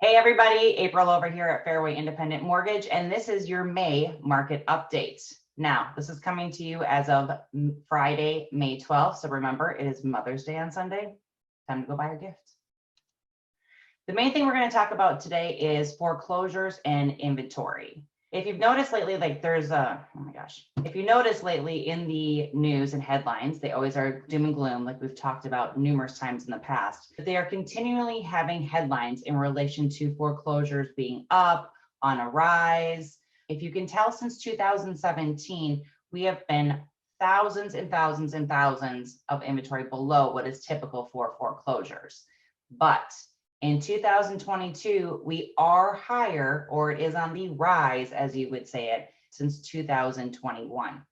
Hey everybody, April over here at Fairway Independent Mortgage, and this is your May market update. Now, this is coming to you as of Friday, May 12th. So remember, it is Mother's Day on Sunday. Time to go buy a gift. The main thing we're going to talk about today is foreclosures and inventory. If you've noticed lately, if you notice lately in the news and headlines, they always are doom and gloom, like we've talked about numerous times in the past. But they are continually having headlines in relation to foreclosures being up, on a rise. If you can tell, since 2017, we have been thousands and thousands and thousands of inventory below what is typical for foreclosures. But in 2022, we are higher, or it is on the rise, as you would say it, since 2021.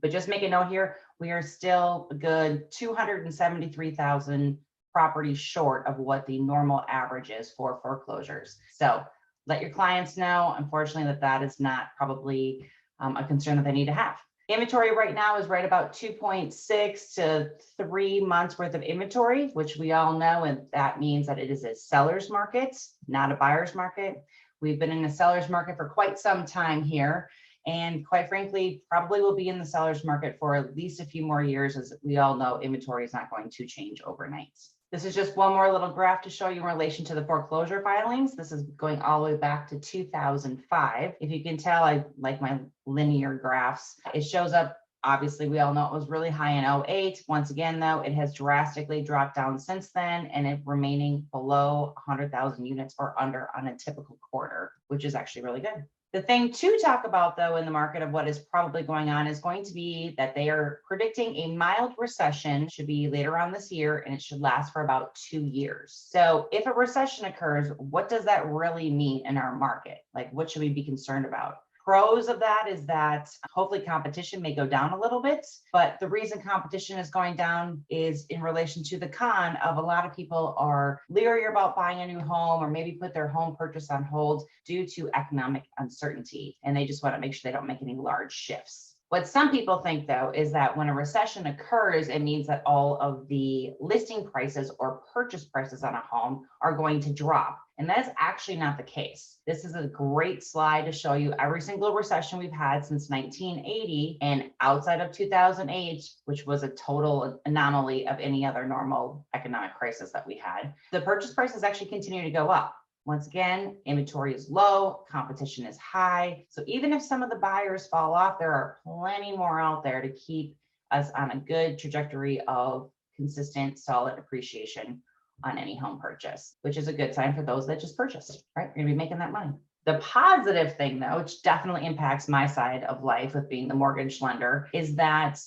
But just make a note here, we are still a good 273,000 properties short of what the normal average is for foreclosures. So let your clients know, unfortunately, that is not probably a concern that they need to have. Inventory right now is right about 2.6 to 3 months worth of inventory, which we all know, and that means that it is a seller's market, not a buyer's market. We've been in a seller's market for quite some time here, and quite frankly, probably will be in the seller's market for at least a few more years. As we all know, inventory is not going to change overnight. This is just one more little graph to show you in relation to the foreclosure filings. This is going all the way back to 2005. If you can tell, I like my linear graphs. It shows up, obviously, we all know it was really high in 08. Once again, though, it has drastically dropped down since then, and it remaining below 100,000 units or under on a typical quarter, which is actually really good. The thing to talk about, though, in the market of what is probably going on is going to be that they are predicting a mild recession should be later on this year, and it should last for about 2 years. So if a recession occurs, what does that really mean in our market? Like, what should we be concerned about? Pros of that is that hopefully competition may go down a little bit, but the reason competition is going down is in relation to the con of a lot of people are leery about buying a new home or maybe put their home purchase on hold due to economic uncertainty, and they just want to make sure they don't make any large shifts. What some people think, though, is that when a recession occurs, it means that all of the listing prices or purchase prices on a home are going to drop. And that is actually not the case. This is a great slide to show you every single recession we've had since 1980, and outside of 2008, which was a total anomaly of any other normal economic crisis that we had, the purchase prices actually continue to go up. Once again, inventory is low, competition is high. So even if some of the buyers fall off, there are plenty more out there to keep us on a good trajectory of consistent, solid appreciation on any home purchase, which is a good sign for those that just purchased, right? You're gonna be making that money. The positive thing, though, which definitely impacts my side of life with being the mortgage lender, is that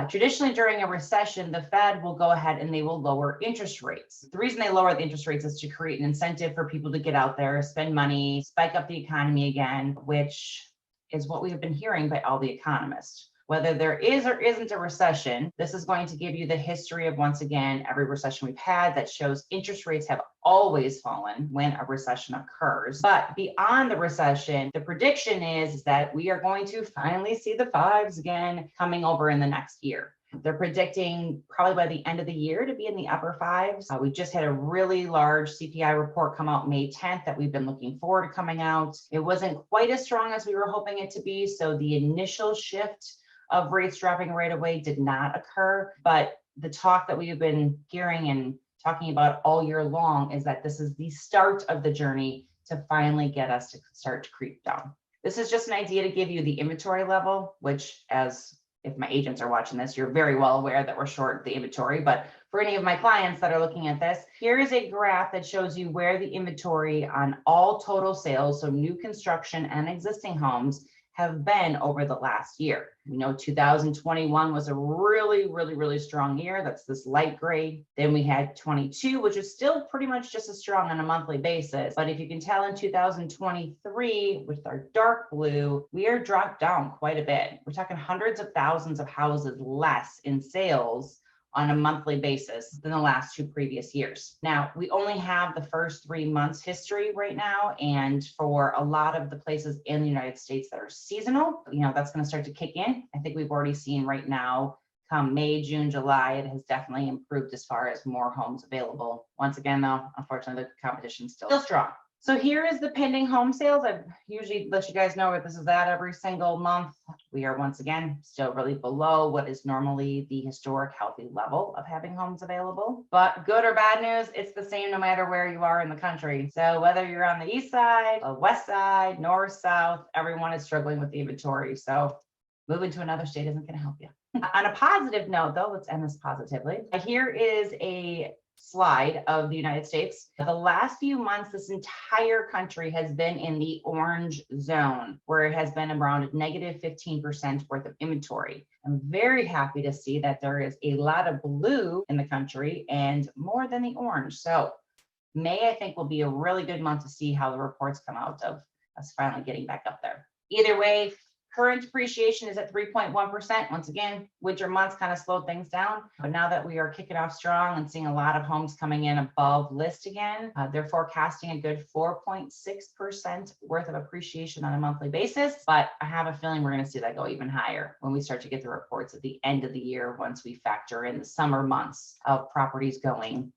traditionally during a recession, the Fed will go ahead and they will lower interest rates. The reason they lower the interest rates is to create an incentive for people to get out there, spend money, spike up the economy again, which is what we have been hearing by all the economists. Whether there is or isn't a recession, this is going to give you the history of, once again, every recession we've had that shows interest rates have always fallen when a recession occurs. But beyond the recession, the prediction is that we are going to finally see the fives again coming over in the next year. They're predicting probably by the end of the year to be in the upper fives. We just had a really large CPI report come out May 10th that we've been looking forward to coming out. It wasn't quite as strong as we were hoping it to be, so the initial shift of rates dropping right away did not occur. But the talk that we have been hearing and talking about all year long is that this is the start of the journey to finally get us to start to creep down. This is just an idea to give you the inventory level, which, as if my agents are watching this, you're very well aware that we're short the inventory. But for any of my clients that are looking at this, here is a graph that shows you where the inventory on all total sales, so new construction and existing homes, have been over the last year. We know 2021 was a really strong year. That's this light gray. Then we had 22, which is still pretty much just as strong on a monthly basis. But if you can tell, in 2023, with our dark blue, we are dropped down quite a bit. We're talking hundreds of thousands of houses less in sales on a monthly basis than the last 2 previous years. Now, we only have the first 3 months history right now, and for a lot of the places in the United States that are seasonal, that's going to start to kick in. I think we've already seen right now come May, June, July, it has definitely improved as far as more homes available. Once again, though, unfortunately, the competition is still strong. So here is the pending home sales. I usually let you guys know where this is at every single month. We are once again still really below what is normally the historic healthy level of having homes available. But good or bad news, it's the same no matter where you are in the country. So whether you're on the east side, the west side, north, south, everyone is struggling with the inventory. So moving to another state isn't going to help you. On a positive note, though, let's end this positively. Here is a slide of the United States. The last few months, this entire country has been in the orange zone, where it has been around negative 15% worth of inventory. I'm very happy to see that there is a lot of blue in the country and more than the orange. So May, I think, will be a really good month to see how the reports come out of us finally getting back up there. Either way, current appreciation is at 3.1%. Once again, winter months kind of slowed things down, but now that we are kicking off strong and seeing a lot of homes coming in above list again, they're forecasting a good 4.6% worth of appreciation on a monthly basis. But I have a feeling we're going to see that go even higher when we start to get the reports at the end of the year, once we factor in the summer months of properties going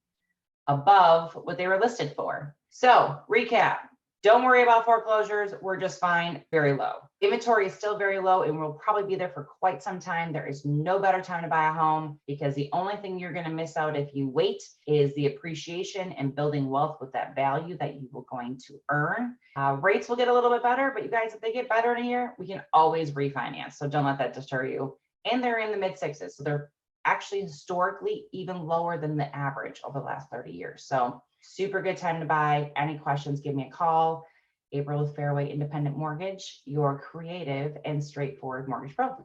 above what they were listed for. So recap. Don't worry about foreclosures. We're just fine. Very low. Inventory is still very low and will probably be there for quite some time. There is no better time to buy a home, because the only thing you're going to miss out if you wait is the appreciation and building wealth with that value that you will going to earn. Rates will get a little bit better, but you guys, if they get better in a year, we can always refinance. So don't let that deter you. And they're in the mid sixes. So they're actually historically even lower than the average over the last 30 years. So super good time to buy. Any questions, give me a call. April with Fairway Independent Mortgage, your creative and straightforward mortgage pro.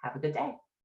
Have a good day.